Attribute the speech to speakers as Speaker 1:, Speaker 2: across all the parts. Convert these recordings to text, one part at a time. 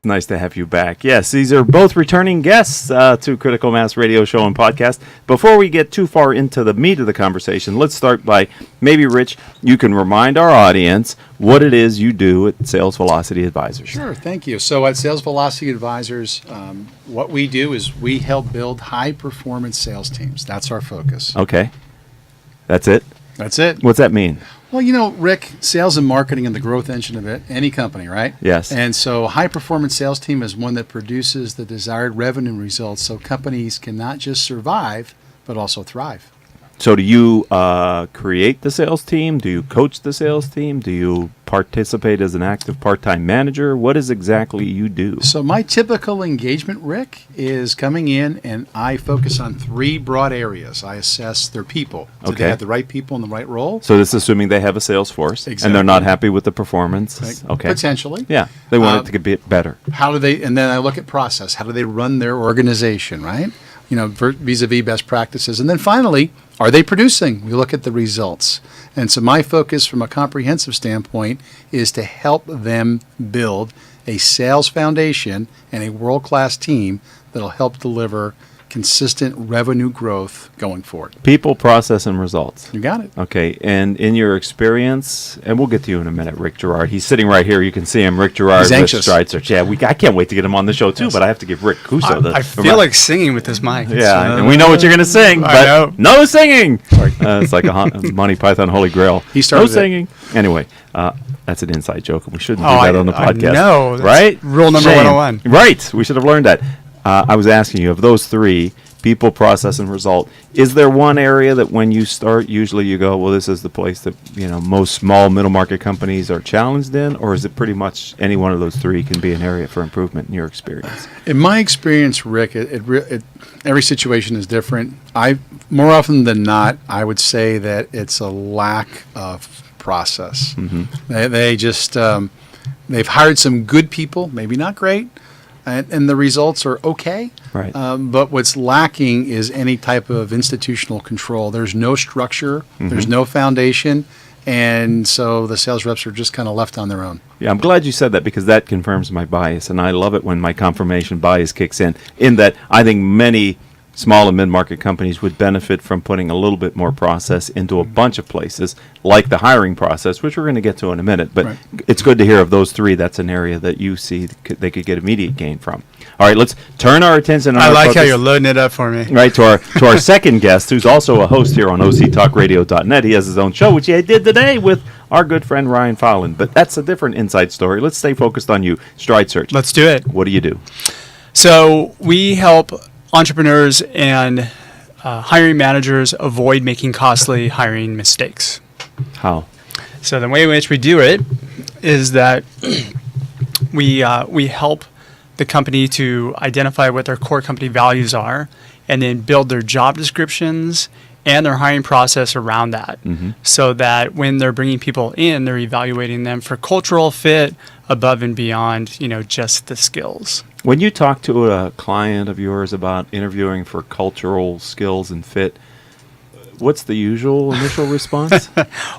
Speaker 1: Nice to have you back. Yes, these are both returning guests to Critical Mass Radio Show and Podcast. Before we get too far into the meat of the conversation, let's start by maybe, Rich, you can remind our audience what it is you do at Sales Velocity Advisors.
Speaker 2: Sure, thank you. So at Sales Velocity Advisors, what we do is we help build high-performance sales teams. That's our focus.
Speaker 1: Okay. That's it?
Speaker 2: That's it.
Speaker 1: What's that mean?
Speaker 2: Well, you know, Rick, sales and marketing and the growth engine of any company, right?
Speaker 1: Yes.
Speaker 2: And so high-performance sales team is one that produces the desired revenue results so companies can not just survive, but also thrive.
Speaker 1: So do you create the sales team? Do you coach the sales team? Do you participate as an active part-time manager? What is exactly you do?
Speaker 2: So my typical engagement, Rick, is coming in and I focus on three broad areas. I assess their people. Do they have the right people in the right role?
Speaker 1: So this is assuming they have a sales force and they're not happy with the performance.
Speaker 2: Right.
Speaker 1: Okay.
Speaker 2: Potentially.
Speaker 1: Yeah. They want it to get better.
Speaker 2: How do they, and then I look at process. How do they run their organization, right? You know, vis-a-vis best practices. And then finally, are they producing? We look at the results. And so my focus from a comprehensive standpoint is to help them build a sales foundation and a world-class team that'll help deliver consistent revenue growth going forward.
Speaker 1: People, process, and results.
Speaker 2: You got it.
Speaker 1: Okay. And in your experience, and we'll get to you in a minute, Rick Girard. He's sitting right here. You can see him, Rick Girard.
Speaker 2: He's anxious.
Speaker 1: Stride Search. Yeah, I can't wait to get him on the show, too, but I have to give Rick Cocuzzo
Speaker 3: I feel like singing with this mic.
Speaker 1: Yeah, and we know what you're going to sing, but no singing. It's like a Monty Python Holy Grail.
Speaker 2: He started
Speaker 1: no singing. Anyway, that's an inside joke, and we shouldn't do
Speaker 3: Oh,
Speaker 1: that on the podcast.
Speaker 3: No,
Speaker 1: right?
Speaker 3: Rule number 101.
Speaker 1: Right. We should have learned that. I was asking you, of those three, people, process, and result, is there one area that when you start, usually you go, well, this is the place that, you know, most small middle market companies are challenged in, or is it pretty much any one of those three can be an area for improvement in your experience?
Speaker 2: In my experience, Rick, every situation is different. More often than not, I would say that it's a lack of process. Mm-hmm. They just, they've hired some good people, maybe not great, and the results are okay.
Speaker 1: Right.
Speaker 2: But what's lacking is any type of institutional control. There's no structure. Mm-hmm. There's no foundation. And so the sales reps are just kind of left on their own.
Speaker 1: Yeah, I'm glad you said that because that confirms my bias. And I love it when my confirmation bias kicks in that I think many small and mid-market companies would benefit from putting a little bit more process into a bunch of places, like the hiring process, which we're going to get to in a minute. But It's good to hear of those three. That's an area that you see they could get immediate gain from. All right, let's turn our attention.
Speaker 3: I like how you're loading it up for me.
Speaker 1: Right, to our second guest, who's also a host here on OCTalkRadio.net. He has his own show, which he did today with our good friend Ryan Fowlin. But that's a different inside story. Let's stay focused on you. Stride Search.
Speaker 3: Let's do it.
Speaker 1: What do you do?
Speaker 3: So we help entrepreneurs and hiring managers avoid making costly hiring mistakes.
Speaker 1: How?
Speaker 3: So the way in which we do it is that we help the company to identify what their core company values are and then build their job descriptions and their hiring process around that, so that when they're bringing people in, they're evaluating them for cultural fit above and beyond, just the skills.
Speaker 1: When you talk to a client of yours about interviewing for cultural skills and fit, what's the usual initial response?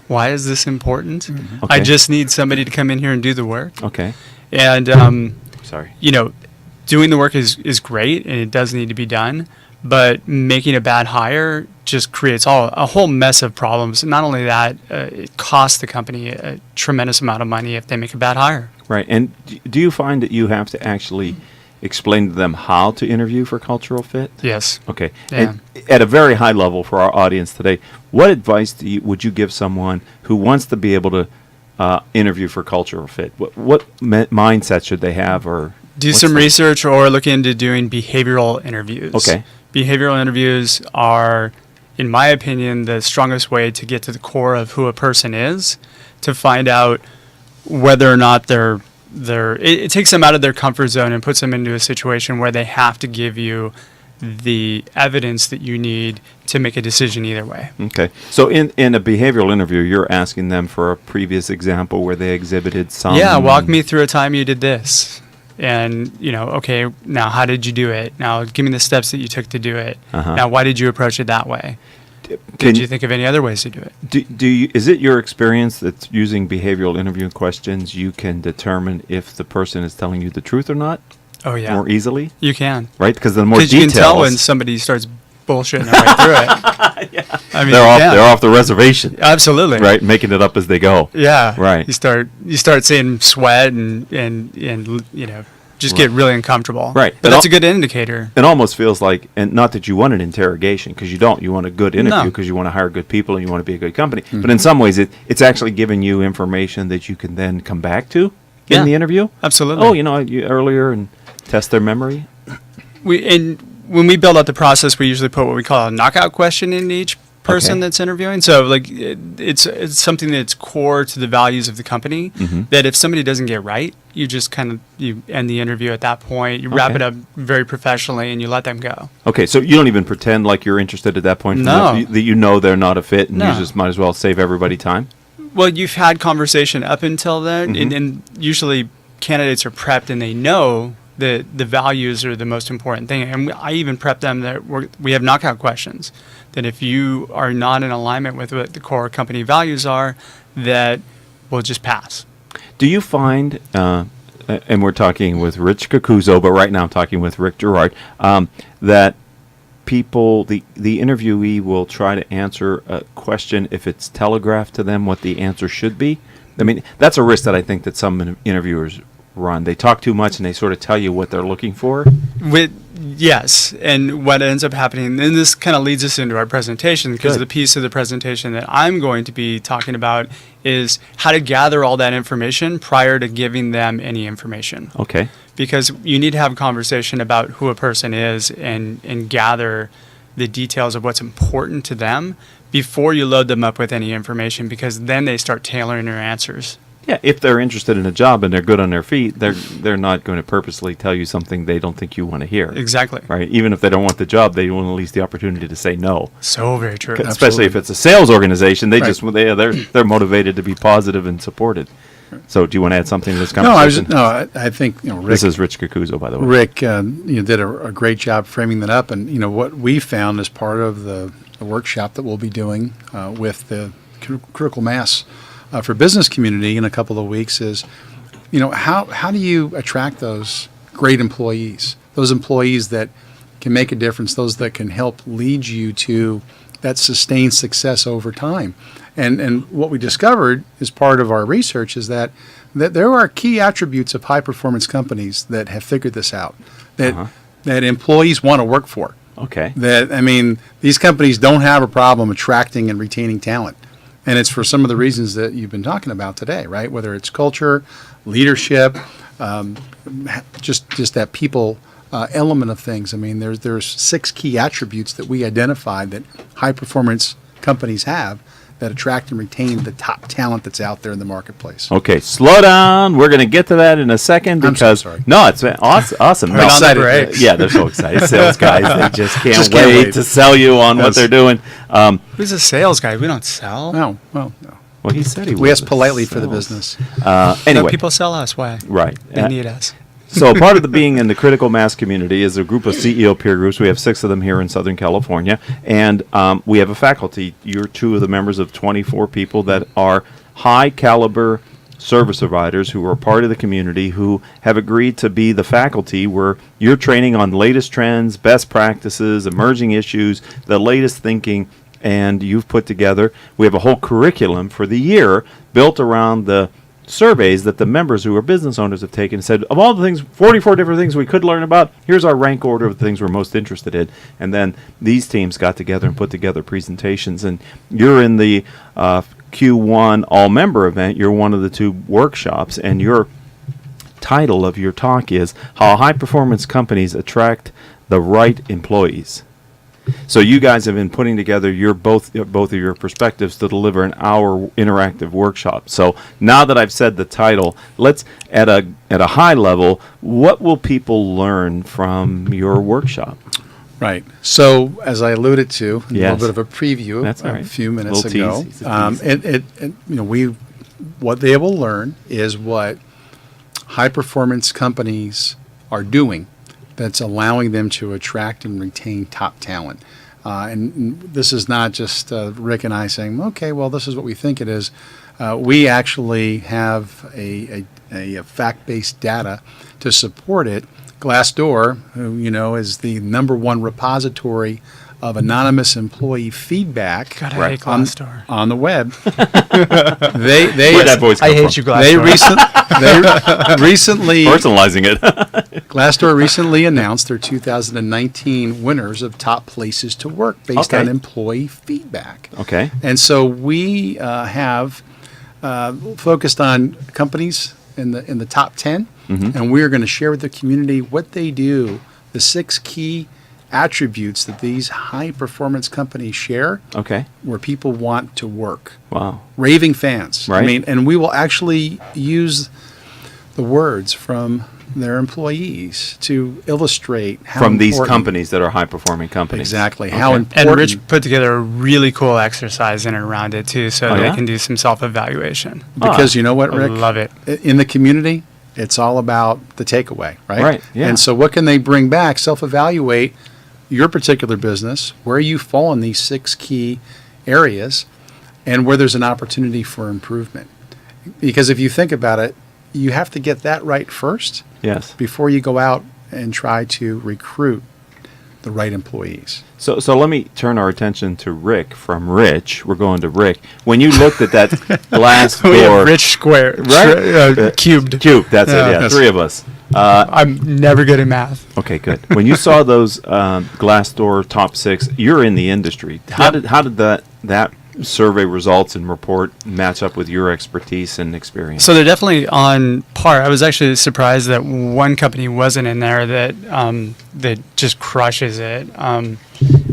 Speaker 3: Why is this important?
Speaker 1: Okay.
Speaker 3: I just need somebody to come in here and do the work.
Speaker 1: Okay.
Speaker 3: And,
Speaker 1: sorry.
Speaker 3: Doing the work is great, and it does need to be done, but making a bad hire just creates a whole mess of problems. Not only that, it costs the company a tremendous amount of money if they make a bad hire. Right.
Speaker 1: And do you find that you have to actually explain to them how to interview for cultural fit?
Speaker 3: Yes.
Speaker 1: Okay.
Speaker 3: Yeah.
Speaker 1: And at a very high level for our audience today, what advice would you give someone who wants to be able to interview for cultural fit? What mindset should they have, or
Speaker 3: do some research or look into doing behavioral interviews?
Speaker 1: Okay.
Speaker 3: Behavioral interviews are, in my opinion, the strongest way to get to the core of who a person is, to find out whether or not it takes them out of their comfort zone and puts them into a situation where they have to give you the evidence that you need to make a decision either way.
Speaker 1: Okay. So in a behavioral interview, you're asking them for a previous example where they exhibited some...
Speaker 3: Yeah, walk me through a time you did this. And, okay, now how did you do it? Now give me the steps that you took to do it. Now why did you approach it that way? Did you think of any other ways to do it?
Speaker 1: Do you, is it your experience that using behavioral interview questions, you can determine if the person is telling you the truth or not
Speaker 3: Oh yeah,
Speaker 1: more easily?
Speaker 3: you can.
Speaker 1: Right? Because the more
Speaker 3: Because you
Speaker 1: details,
Speaker 3: can tell when somebody starts bullshitting their way through it. I mean,
Speaker 1: they're off the reservation,
Speaker 3: Absolutely.
Speaker 1: right? Making it up as they go.
Speaker 3: Yeah.
Speaker 1: Right.
Speaker 3: You start seeing sweat and just get really uncomfortable.
Speaker 1: Right.
Speaker 3: But
Speaker 1: And
Speaker 3: that's a
Speaker 1: al-
Speaker 3: good indicator.
Speaker 1: It almost feels like, and not that you want an interrogation, because you don't. You want a good interview
Speaker 3: No.
Speaker 1: because you want to hire good people and you want to be a good company. But in some ways, it's actually giving you information that you can then come back to
Speaker 3: Yeah.
Speaker 1: in the interview.
Speaker 3: Absolutely.
Speaker 1: Oh, earlier and test their memory.
Speaker 3: When we build out the process, we usually put what we call a knockout question in each person
Speaker 1: Okay.
Speaker 3: that's interviewing. So it's something that's core to the values of the company,
Speaker 1: Mm-hmm.
Speaker 3: that if somebody doesn't get right, you just you end the interview at that point. You wrap
Speaker 1: Okay.
Speaker 3: it up very professionally and you let them go.
Speaker 1: Okay, so you don't even pretend like you're interested at that point.
Speaker 3: No.
Speaker 1: That you know they're not a fit, and
Speaker 3: No.
Speaker 1: you just might as well save everybody time.
Speaker 3: Well, you've had conversation up until then,
Speaker 1: Mm-hmm.
Speaker 3: and usually candidates are prepped and they know that the values are the most important thing. And I even prep them that we have knockout questions, that if you are not in alignment with what the core company values are, that we'll just pass.
Speaker 1: Do you find, and we're talking with Rich Cocuzzo, but right now I'm talking with Rick Girard, that people, the interviewee will try to answer a question if it's telegraphed to them what the answer should be? I mean, that's a risk that I think that some interviewers run. They talk too much and they sort of tell you what they're looking for.
Speaker 3: Yes, and what ends up happening, and this kind of leads us into our presentation, because
Speaker 1: Good.
Speaker 3: the piece of the presentation that I'm going to be talking about is how to gather all that information prior to giving them any information.
Speaker 1: Okay.
Speaker 3: Because you need to have a conversation about who a person is and gather the details of what's important to them before you load them up with any information, because then they start tailoring their answers.
Speaker 1: Yeah, if they're interested in a job and they're good on their feet, they're not going to purposely tell you something they don't think you want to hear.
Speaker 3: Exactly.
Speaker 1: Right? Even if they don't want the job, they want at least the opportunity to say no.
Speaker 3: So very true.
Speaker 1: Especially if it's a sales organization, they
Speaker 2: Right.
Speaker 1: they're momotivated to be positive and supported. So, do you want to add something to this
Speaker 2: No,
Speaker 1: conversation?
Speaker 2: I think Rick,
Speaker 1: This is Rich Cocuzzo, by the way.
Speaker 2: Rick did a great job framing that up, and what we found as part of the workshop that we'll be doing with the critical mass for business community in a couple of weeks is, how do you attract those great employees, those employees that can make a difference, those that can help lead you to that sustained success over time. And what we discovered as part of our research is that there are key attributes of high performance companies that have figured this out, that employees want to work for.
Speaker 1: Okay.
Speaker 2: These companies don't have a problem attracting and retaining talent. And it's for some of the reasons that you've been talking about today, right? Whether it's culture, leadership, just that people element of things. There's 6 key attributes that we identified that high performance companies have that attract and retain the top talent that's out there in the marketplace.
Speaker 1: Okay, slow down. We're going to get to that in a second
Speaker 2: I'm so
Speaker 1: because
Speaker 2: sorry.
Speaker 1: no, it's awesome.
Speaker 3: Put on the
Speaker 2: excited.
Speaker 3: brakes.
Speaker 1: Yeah, they're so excited. Sales guys, they just can't,
Speaker 2: Just can't
Speaker 1: wait
Speaker 2: wait.
Speaker 1: to sell you on what
Speaker 2: Yes.
Speaker 1: they're doing.
Speaker 3: Who's a sales guy? We don't sell.
Speaker 2: No, well, no.
Speaker 1: Well, he said he
Speaker 2: We
Speaker 1: was
Speaker 2: ask
Speaker 1: a
Speaker 2: politely for the
Speaker 1: sales-
Speaker 2: business.
Speaker 3: No,
Speaker 1: Anyway,
Speaker 3: people sell us. Why?
Speaker 1: right.
Speaker 3: They need us.
Speaker 1: So part of the being in the critical mass community is a group of CEO peer groups. We have 6 of them here in Southern California, and we have a faculty. You're 2 of the members of 24 people that are high caliber service providers who are part of the community who have agreed to be the faculty where you're training on latest trends, best practices, emerging issues, the latest thinking, and you've put together, we have a whole curriculum for the year built around the surveys that the members who are business owners have taken and said, of all the things, 44 different things we could learn about, here's our rank order of the things we're most interested in. And then these teams got together and put together presentations. And you're in the Q1 all-member event. You're one of the 2 workshops. And your title of your talk is How High-Performance Companies Attract the Right Employees. So you guys have been putting together your both of your perspectives to deliver an hour interactive workshop. So now that I've said the title, let's at a high level, what will people learn from your workshop?
Speaker 2: Right. So, as I alluded to, a
Speaker 1: Yes.
Speaker 2: little bit of a preview
Speaker 1: That's all right.
Speaker 2: a few minutes
Speaker 1: Little
Speaker 2: ago,
Speaker 1: tease. It's a tease.
Speaker 2: what they will learn is what high performance companies are doing that's allowing them to attract and retain top talent. and this is not just Rick and I saying, okay, well, this is what we think it is. We actually have a fact-based data to support it. Glassdoor, who is the #1 repository of anonymous employee feedback
Speaker 3: God, I hate Glassdoor.
Speaker 2: on the web. they
Speaker 1: Where'd that voice come
Speaker 3: I hate
Speaker 1: from?
Speaker 3: you, Glassdoor.
Speaker 2: they recently
Speaker 1: Personalizing it.
Speaker 2: Glassdoor recently announced their 2019 winners of top places to work based
Speaker 1: Okay.
Speaker 2: on employee feedback.
Speaker 1: Okay.
Speaker 2: And so we have focused on companies in the top 10, and we are going to share with the community what they do, the 6 key attributes that these high-performance companies share
Speaker 1: Okay.
Speaker 2: where people want to work.
Speaker 1: Wow.
Speaker 2: Raving fans. I
Speaker 1: Right.
Speaker 2: mean, and we will actually use the words from their employees to illustrate how
Speaker 1: From these
Speaker 2: important-
Speaker 1: companies that are high-performing companies.
Speaker 2: Exactly. How
Speaker 1: Okay.
Speaker 2: important.
Speaker 3: And Rich put together a really cool exercise in and around it too, so
Speaker 1: Oh,
Speaker 3: they
Speaker 1: yeah?
Speaker 3: can do some self-evaluation.
Speaker 2: Because you know what,
Speaker 3: I
Speaker 2: Rick?
Speaker 3: love it.
Speaker 2: In the community, it's all about the takeaway, right?
Speaker 1: Right, yeah.
Speaker 2: And so what can they bring back? Self-evaluate your particular business, where you fall in these 6 key areas, and where there's an opportunity for improvement. Because if you think about it, you have to get that right first
Speaker 1: Yes.
Speaker 2: before you go out and try to recruit the right employees.
Speaker 1: So let me turn our attention to Rick from Rich. We're going to Rick. When you looked at that glass
Speaker 3: We
Speaker 1: door,
Speaker 3: have Rich Square,
Speaker 1: Right?
Speaker 3: cubed.
Speaker 1: Cube. That's it. Yeah,
Speaker 2: Yes.
Speaker 1: 3 of us.
Speaker 3: I'm never good at math.
Speaker 1: Okay, good. When you saw those Glassdoor top 6, you're in the industry. How did that survey results and report match up with your expertise and experience?
Speaker 3: So they're definitely on par. I was actually surprised that one company wasn't in there that just crushes it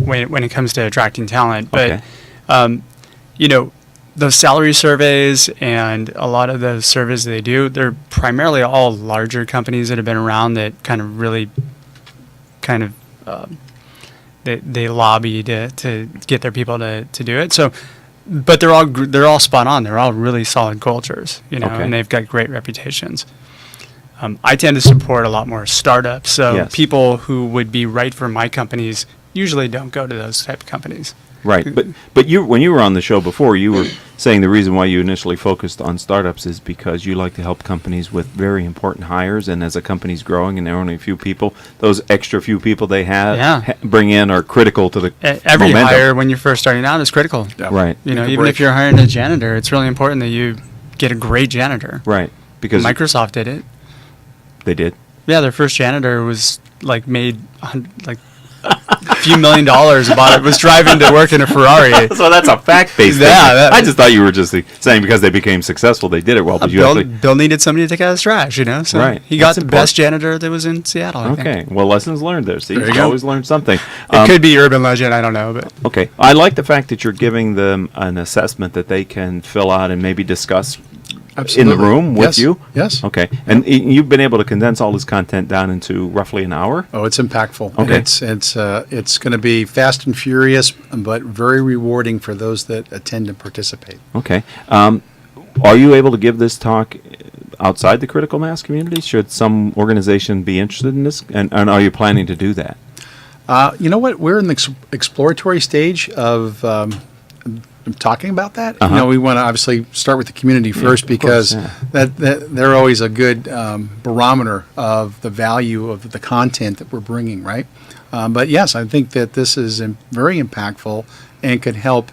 Speaker 3: when it comes to attracting talent. But
Speaker 1: Okay.
Speaker 3: those salary surveys and a lot of the surveys they do, they're primarily all larger companies that have been around that kind of really they lobby to get their people to do it. So, but they're all spot on. They're all really solid cultures,
Speaker 1: Okay.
Speaker 3: and they've got great reputations. I tend to support a lot more startups, so
Speaker 1: Yes.
Speaker 3: people who would be right for my companies usually don't go to those type of companies.
Speaker 1: Right, but you when you were on the show before, you were saying the reason why you initially focused on startups is because you like to help companies with very important hires, and as a company's growing and there are only a few people, those extra few people they have
Speaker 3: Yeah.
Speaker 1: bring in are critical to the
Speaker 3: Every
Speaker 1: momentum.
Speaker 3: hire when you're first starting out is critical.
Speaker 1: Right,
Speaker 3: Even
Speaker 2: break.
Speaker 3: if you're hiring a janitor, it's really important that you get a great janitor.
Speaker 1: right, because
Speaker 3: Microsoft did it.
Speaker 1: they did.
Speaker 3: Yeah, their first janitor was made a few $1 million about it. Was driving to work in a Ferrari.
Speaker 1: So that's a fact-based
Speaker 3: Yeah,
Speaker 1: thing. I just thought you were just saying because they became successful, they did it well. But you actually
Speaker 3: Bill needed somebody to take out his trash, So
Speaker 1: Right.
Speaker 3: he got
Speaker 1: That's
Speaker 3: the
Speaker 1: important.
Speaker 3: best janitor that was in Seattle. I think.
Speaker 1: okay. Well, lessons learned there. See,
Speaker 2: There you
Speaker 1: you
Speaker 2: go.
Speaker 1: always learn something.
Speaker 3: It could be urban legend. I don't know, but
Speaker 1: Okay. I like the fact that you're giving them an assessment that they can fill out and maybe discuss in the room with
Speaker 2: Yes.
Speaker 1: you.
Speaker 2: Yes.
Speaker 1: Okay. And you've been able to condense all this content down into roughly an hour?
Speaker 2: Oh, it's impactful. And
Speaker 1: Okay.
Speaker 2: it's going to be fast and furious, but very rewarding for those that attend and participate.
Speaker 1: Okay. Are you able to give this talk outside the critical mass community? Should some organization be interested in this? And are you planning to do that?
Speaker 2: You know what? We're in the exploratory stage of talking about that.
Speaker 1: Uh-huh.
Speaker 2: We want to obviously start with the community first
Speaker 1: of
Speaker 2: because
Speaker 1: course,
Speaker 2: that they're always a good barometer of the value of the content that we're bringing, right? But yes, I think that this is very impactful and could help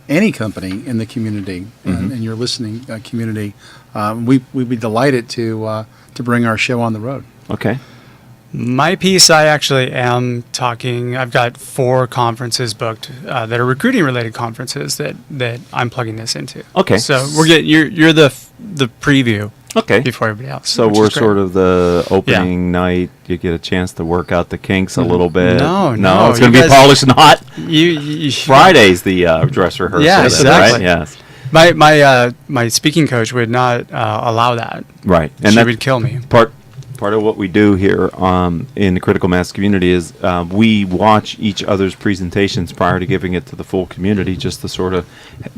Speaker 2: any company in the community and your listening community. We'd be delighted to bring our show on the road.
Speaker 1: Okay.
Speaker 3: my piece, I actually am talking. I've got 4 conferences booked that are recruiting related conferences that I'm plugging this into.
Speaker 1: Okay.
Speaker 3: So we're getting you're the preview
Speaker 1: Okay.
Speaker 3: before everybody else.
Speaker 1: So
Speaker 3: which
Speaker 1: we're
Speaker 3: is great.
Speaker 1: sort of the opening night. You get a chance to work out the kinks a little bit.
Speaker 3: No,
Speaker 1: it's going to
Speaker 3: you
Speaker 1: be
Speaker 3: guys-
Speaker 1: polished and hot.
Speaker 3: You
Speaker 1: Friday's the dress rehearsal.
Speaker 3: Yeah,
Speaker 1: then,
Speaker 3: exactly.
Speaker 1: Right? Yes.
Speaker 3: My speaking coach would not allow that.
Speaker 1: Right. And
Speaker 3: She
Speaker 1: that
Speaker 3: would kill me.
Speaker 1: part of what we do here in the critical mass community is we watch each other's presentations prior to giving it to the full community, just to sort of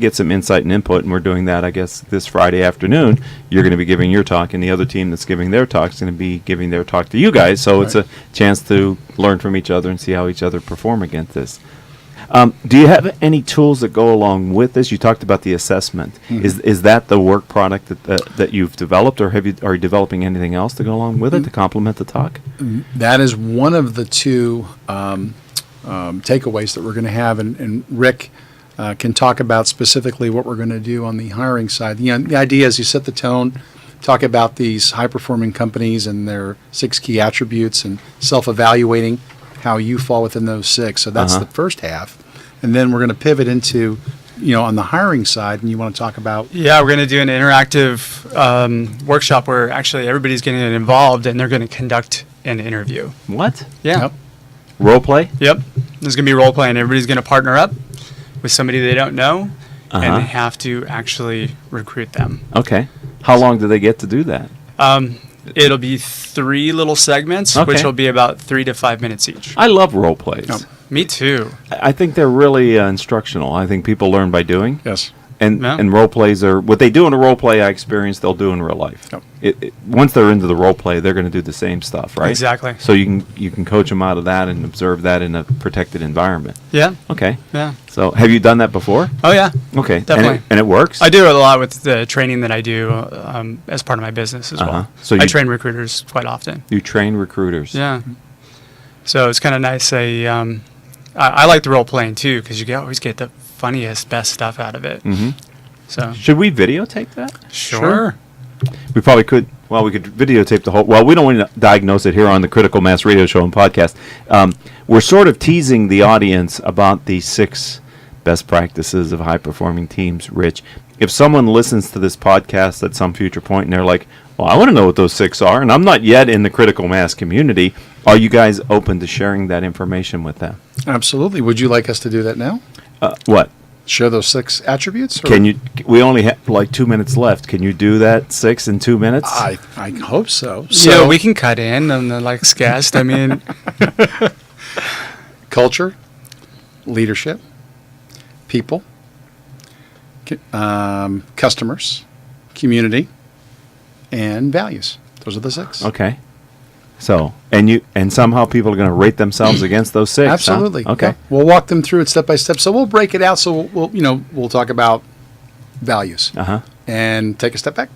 Speaker 1: get some insight and input. And we're doing that, I guess, this Friday afternoon. You're going to be giving your talk, and the other team that's giving their talk is going to be giving their talk to you guys. So it's a chance to learn from each other and see how each other perform against this. Do you have any tools that go along with this? You talked about the assessment. Is that the work product that you've developed, or are you developing anything else to go along with it to complement the talk?
Speaker 2: That is one of the two takeaways that we're going to have, and Rick can talk about specifically what we're going to do on the hiring side. The idea is you set the tone, talk about these high-performing companies and their 6 key attributes, and self-evaluating how you fall within those 6. So that's the first half. And then we're going to pivot into, on the hiring side, and you want to talk about...
Speaker 3: Yeah, we're going to do an interactive workshop where actually everybody's getting involved, and they're going to conduct an interview.
Speaker 1: What?
Speaker 3: Yeah.
Speaker 2: Yep.
Speaker 1: Role play?
Speaker 3: Yep. There's going to be role play, and everybody's going to partner up with somebody they don't know, and they have to actually recruit them.
Speaker 1: Okay. How long do they get to do that?
Speaker 3: It'll be 3 little segments,
Speaker 1: Okay.
Speaker 3: which will be about 3 to 5 minutes each.
Speaker 1: I love role plays.
Speaker 2: Yep.
Speaker 3: Me too.
Speaker 1: I think they're really instructional. I think people learn by doing.
Speaker 2: Yes.
Speaker 1: And
Speaker 3: Yeah.
Speaker 1: and role plays are what they do in a role play. I experience they'll do in real life.
Speaker 2: Yep.
Speaker 1: Once they're into the role play, they're going to do the same stuff, right?
Speaker 3: Exactly.
Speaker 1: So you can coach them out of that and observe that in a protected environment.
Speaker 3: Yeah.
Speaker 1: Okay.
Speaker 3: Yeah.
Speaker 1: So have you done that before?
Speaker 3: Oh, yeah.
Speaker 1: Okay.
Speaker 3: Definitely.
Speaker 1: And it works.
Speaker 3: I do it a lot with the training that I do as part of my business as
Speaker 1: Uh-huh.
Speaker 3: well.
Speaker 1: So
Speaker 3: I
Speaker 1: you-
Speaker 3: train recruiters quite often.
Speaker 1: You train recruiters.
Speaker 3: Yeah. So it's kind of nice. I like the role playing too, because you always get the funniest, best stuff out of it.
Speaker 1: Mm-hmm.
Speaker 3: So
Speaker 1: Should we videotape that?
Speaker 3: sure.
Speaker 1: We probably could. Well, we could videotape the whole. Well, we don't want to diagnose it here on the Critical Mass Radio Show and podcast. We're sort of teasing the audience about the 6 best practices of high-performing teams. Rich, if someone listens to this podcast at some future point and they're like, "Well, I want to know what those 6 are," and I'm not yet in the critical mass community, are you guys open to sharing that information with them?
Speaker 2: Absolutely. Would you like us to do that now?
Speaker 1: What?
Speaker 2: Share those 6 attributes? or-
Speaker 1: Can you? We only have like 2 minutes left. Can you do that 6 in 2 minutes?
Speaker 2: I hope so.
Speaker 3: So we can cut in on the next guest. I mean,
Speaker 2: Culture, leadership, people, customers, community, and values. Those are the 6.
Speaker 1: Okay. So, and somehow people are going to rate themselves against those 6. huh?
Speaker 2: Absolutely.
Speaker 1: Okay.
Speaker 2: Yeah. We'll walk them through it step by step. So we'll break it out. So we'll talk about values
Speaker 1: Uh-huh.
Speaker 2: and take a step back.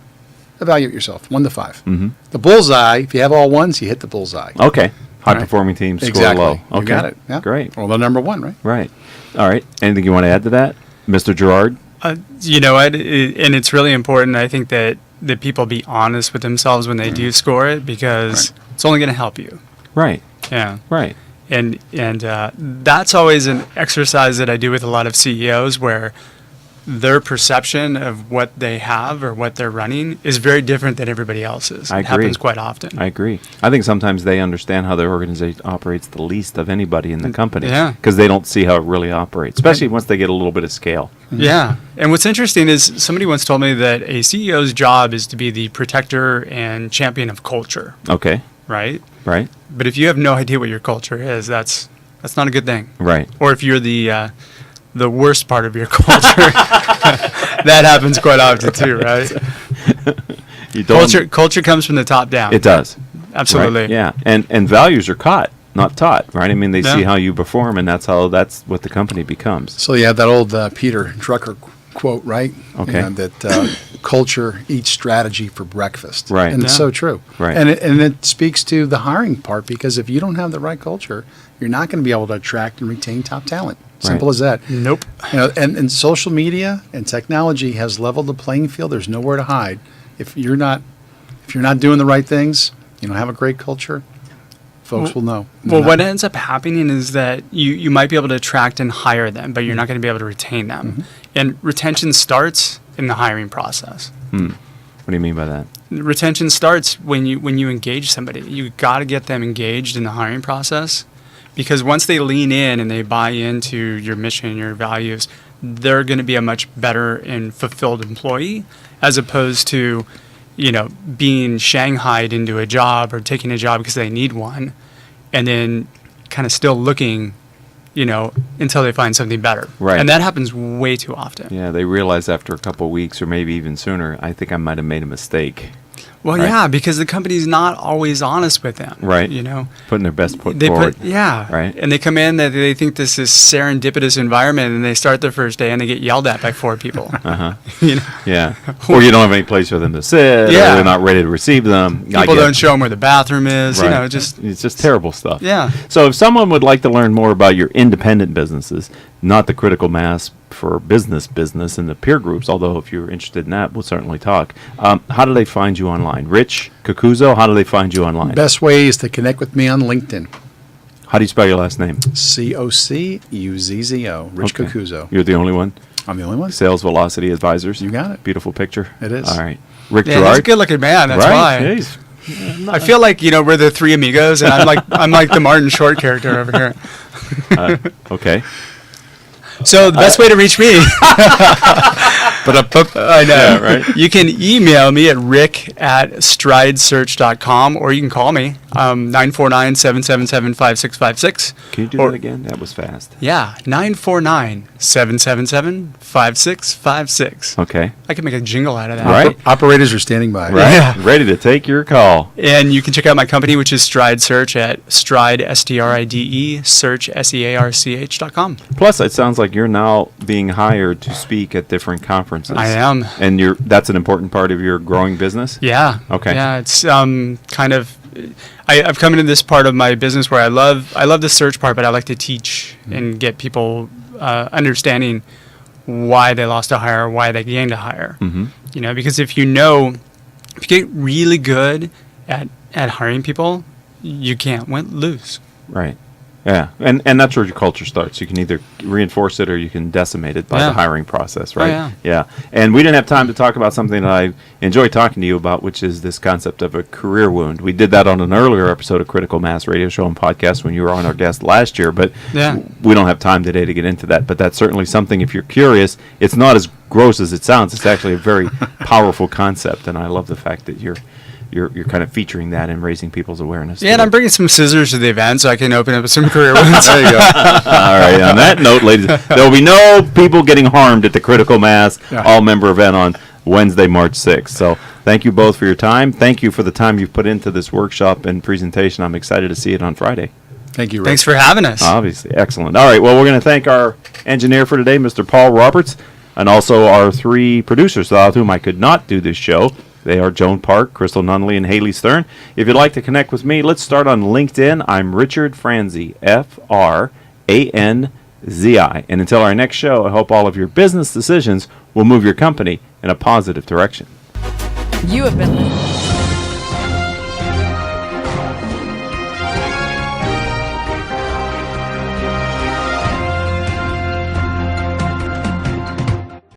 Speaker 2: Evaluate yourself, 1 to 5.
Speaker 1: Mm-hmm.
Speaker 2: The bullseye. If you have all 1s, you hit the bullseye.
Speaker 1: Okay. High
Speaker 2: Right.
Speaker 1: performing teams score
Speaker 2: Exactly.
Speaker 1: low. Okay.
Speaker 2: You got it. Yeah.
Speaker 1: Great.
Speaker 2: Well, the number 1, right?
Speaker 1: Right. All right. Anything you want to add to that, Mr. Girard?
Speaker 3: you know what? And it's really important. I think that people be honest with themselves when they do score it, because it's only going to help you.
Speaker 1: Right.
Speaker 3: Yeah.
Speaker 1: Right.
Speaker 3: And that's always an exercise that I do with a lot of CEOs, where their perception of what they have or what they're running is very different than everybody else's.
Speaker 1: I
Speaker 3: It happens
Speaker 1: agree.
Speaker 3: quite often.
Speaker 1: I agree. I think sometimes they understand how their organization operates the least of anybody in the company.
Speaker 3: Yeah.
Speaker 1: Because they don't see how it really operates, especially once they get a little bit of scale.
Speaker 3: Yeah. And what's interesting is somebody once told me that a CEO's job is to be the protector and champion of culture,
Speaker 1: Okay.
Speaker 3: right?
Speaker 1: Right.
Speaker 3: But if you have no idea what your culture is, that's not a good thing.
Speaker 1: Right.
Speaker 3: Or if you're the worst part of your culture, that happens quite often too, right?
Speaker 1: You don't.
Speaker 3: Culture comes from the top down.
Speaker 1: It does.
Speaker 3: Absolutely.
Speaker 1: Right? Yeah. And values are caught, not taught, right? I mean, they see
Speaker 3: Yeah.
Speaker 1: how you perform, and that's what the company becomes.
Speaker 2: So you have that old Peter Drucker quote, right?
Speaker 1: Okay.
Speaker 2: That culture eats strategy for breakfast.
Speaker 1: Right.
Speaker 2: And it's
Speaker 3: Yeah.
Speaker 2: so true.
Speaker 1: Right.
Speaker 2: And it speaks to the hiring part, because if you don't have the right culture, you're not going to be able to attract and retain top talent. Simple
Speaker 1: Right.
Speaker 2: as that.
Speaker 3: Nope.
Speaker 2: And social media and technology has leveled the playing field. There's nowhere to hide. If you're not doing the right things, you don't have a great culture, folks will know.
Speaker 3: Well, what ends up happening is that you might be able to attract and hire them, but you're not going to be able to retain them.
Speaker 2: Mm-hmm.
Speaker 3: And retention starts in the hiring process.
Speaker 1: What do you mean by that?
Speaker 3: Retention starts when you engage somebody. You got to get them engaged in the hiring process, because once they lean in and they buy into your mission, your values, they're going to be a much better and fulfilled employee, as opposed to, being shanghaied into a job or taking a job because they need one, and then kind of still looking, until they find something better.
Speaker 1: Right.
Speaker 3: And that happens way too often.
Speaker 1: Yeah, they realize after a couple of weeks or maybe even sooner, I think I might have made a mistake.
Speaker 3: Well,
Speaker 1: right?
Speaker 3: yeah, because the company's not always honest with them.
Speaker 1: Right.
Speaker 3: You know,
Speaker 1: Putting their best foot
Speaker 3: they
Speaker 1: forward.
Speaker 3: right.
Speaker 1: Right.
Speaker 3: And they come in that they think this is serendipitous environment, and they start their first day and they get yelled at by 4 people.
Speaker 1: Uh-huh.
Speaker 3: You know,
Speaker 1: Yeah. Or you don't have any place for them to sit.
Speaker 3: Yeah.
Speaker 1: Or they're not ready to receive them.
Speaker 3: people don't show them where the bathroom is.
Speaker 1: Right.
Speaker 3: You know, just
Speaker 1: It's just terrible stuff.
Speaker 3: yeah.
Speaker 1: So if someone would like to learn more about your independent businesses, not the critical mass for business and the peer groups, although if you're interested in that, we'll certainly talk. How do they find you online? Rich Cocuzzo, how do they find you online?
Speaker 2: Best way is to connect with me on LinkedIn.
Speaker 1: How do you spell your last name?
Speaker 2: Cocuzzo. Rich
Speaker 1: Okay.
Speaker 2: Cocuzzo.
Speaker 1: You're the only one?
Speaker 2: I'm the only one.
Speaker 1: Sales Velocity Advisors?
Speaker 2: You got it.
Speaker 1: Beautiful picture.
Speaker 2: It is.
Speaker 1: All right. Rick
Speaker 3: Yeah, he's a
Speaker 1: Girard?
Speaker 3: good-looking man. That's
Speaker 1: Right?
Speaker 3: why.
Speaker 1: Jeez.
Speaker 3: I feel like we're the 3 amigos, and I'm like the Martin Short character over here.
Speaker 1: Okay.
Speaker 3: So the best way to reach me, I know,
Speaker 1: Yeah, right.
Speaker 3: You can email me at rick@stridesearch.com, or you can call me 949-777-5656.
Speaker 1: Can you do
Speaker 3: Or-
Speaker 1: that again? That was fast.
Speaker 3: Yeah, 949-777-5656.
Speaker 1: Okay.
Speaker 3: I can make a jingle out of that.
Speaker 1: Right.
Speaker 2: Operators are standing by.
Speaker 1: Right.
Speaker 3: Yeah.
Speaker 1: Ready to take your call.
Speaker 3: And you can check out my company, which is Stride Search, at stride, STRIDE, search, SEARCH.com.
Speaker 1: Plus, it sounds like you're now being hired to speak at different conferences.
Speaker 3: I am.
Speaker 1: And that's an important part of your growing business?
Speaker 3: Yeah.
Speaker 1: Okay.
Speaker 3: Yeah, it's kind of. I've come into this part of my business where I love the search part, but I like to teach and get people understanding why they lost a hire, why they gained a hire.
Speaker 1: Mm-hmm.
Speaker 3: You know, because if you get really good at hiring people, you can't lose.
Speaker 1: Right. Yeah. And that's where your culture starts. You can either reinforce it or you can decimate it by
Speaker 3: Yeah.
Speaker 1: the hiring process, right?
Speaker 3: yeah.
Speaker 1: Yeah. And we didn't have time to talk about something that I enjoy talking to you about, which is this concept of a career wound. We did that on an earlier episode of Critical Mass Radio Show and Podcast when you were on our guest last year, but
Speaker 3: Yeah.
Speaker 1: we don't have time today to get into that. But that's certainly something, if you're curious, it's not as gross as it sounds. It's actually a very powerful concept, and I love the fact that you're kind of featuring that and raising people's awareness.
Speaker 3: Yeah,
Speaker 1: to
Speaker 3: and
Speaker 1: it.
Speaker 3: I'm bringing some scissors to the event so I can open up some career wounds.
Speaker 2: There you go.
Speaker 1: All right. On that note, ladies, there will be no people getting harmed at the Critical Mass
Speaker 2: Yeah.
Speaker 1: all-member event on Wednesday, March 6th. So thank you both for your time. Thank you for the time you've put into this workshop and presentation. I'm excited to see it on Friday.
Speaker 2: Thank you, Rick.
Speaker 3: Thanks for having us.
Speaker 1: Obviously. Excellent. All right. Well, we're going to thank our engineer for today, Mr. Paul Roberts, and also our 3 producers without whom I could not do this show. They are Joan Park, Crystal Nunley, and Haley Stern. If you'd like to connect with me, let's start on LinkedIn. I'm Richard Franzi, Franzi. And until our next show, I hope all of your business decisions will move your company in a positive direction.
Speaker 4: You have been listening.